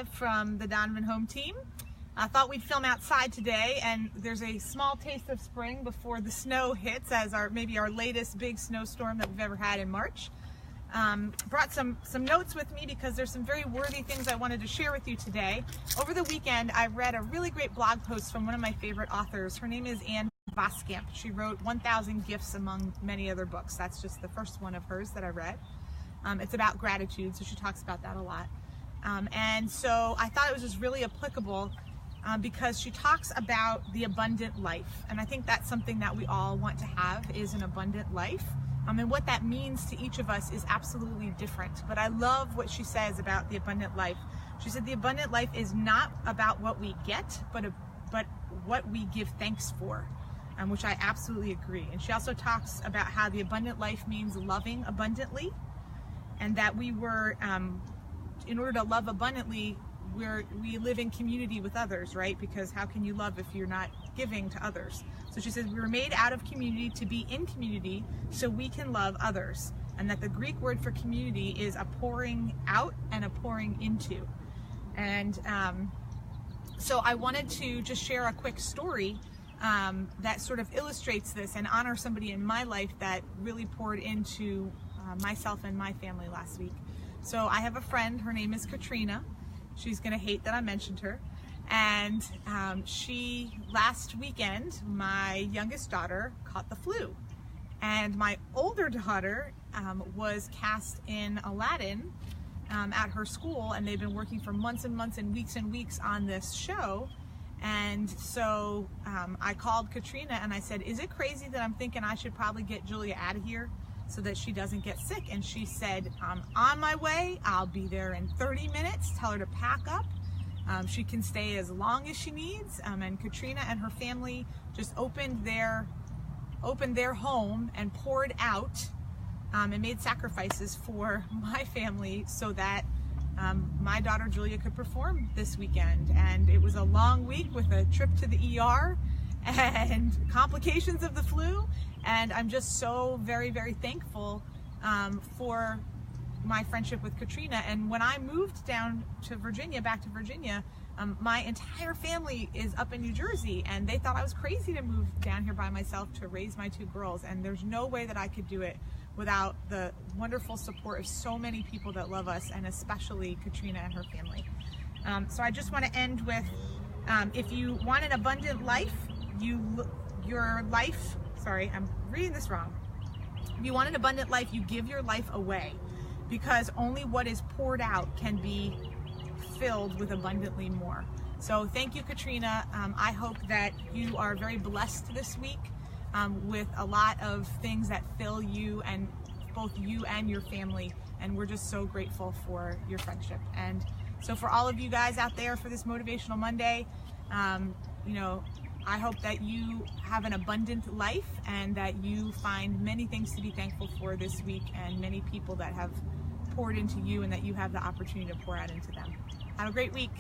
from the Donovan home team. I thought we'd film outside today, and there's a small taste of spring before the snow hits as maybe our latest big snowstorm that we've ever had in March. Brought some notes with me because there's some very worthy things I wanted to share with you today. Over the weekend, I read a really great blog post from one of my favorite authors. Her name is Anne Voskamp. She wrote 1,000 Gifts among many other books. That's just the first one of hers that I read. It's about gratitude, so she talks about that a lot. And so I thought it was just really applicable because she talks about the abundant life. And I think that's something that we all want to have, is an abundant life. And what that means to each of us is absolutely different. But I love what she says about the abundant life. She said the abundant life is not about what we get, but what we give thanks for, which I absolutely agree. And she also talks about how the abundant life means loving abundantly, and that we were, in order to love abundantly, we live in community with others, right? Because how can you love if you're not giving to others? So she says we were made out of community to be in community so we can love others, and that the Greek word for community is a pouring out and a pouring into. And so I wanted to just share a quick story that sort of illustrates this and honor somebody in my life that really poured into myself and my family last week. So I have a friend, her name is Katrina. She's gonna hate that I mentioned her. And last weekend, my youngest daughter caught the flu. And my older daughter was cast in Aladdin at her school, and they've been working for months and months and weeks on this show. And so I called Katrina and I said, is it crazy that I'm thinking I should probably get Julia out of here so that she doesn't get sick? And she said, I'm on my way. I'll be there in 30 minutes. Tell her to pack up. She can stay as long as she needs. And Katrina and her family just opened their home and poured out and made sacrifices for my family so that my daughter Julia could perform this weekend. And it was a long week with a trip to the ER and complications of the flu. And I'm just so very, very thankful for my friendship with Katrina. And when I moved down to Virginia, back to Virginia, my entire family is up in New Jersey, and they thought I was crazy to move down here by myself to raise my two girls. And there's no way that I could do it without the wonderful support of so many people that love us, and especially Katrina and her family. So I just want to end with, if you want an abundant life, I'm reading this wrong. If you want an abundant life, you give your life away, because only what is poured out can be filled with abundantly more. So thank you, Katrina. I hope that you are very blessed this week with a lot of things that fill you, and both you and your family. And we're just so grateful for your friendship. And so for all of you guys out there for this Motivational Monday, I hope that you have an abundant life and that you find many things to be thankful for this week, and many people that have poured into you and that you have the opportunity to pour out into them. Have a great week.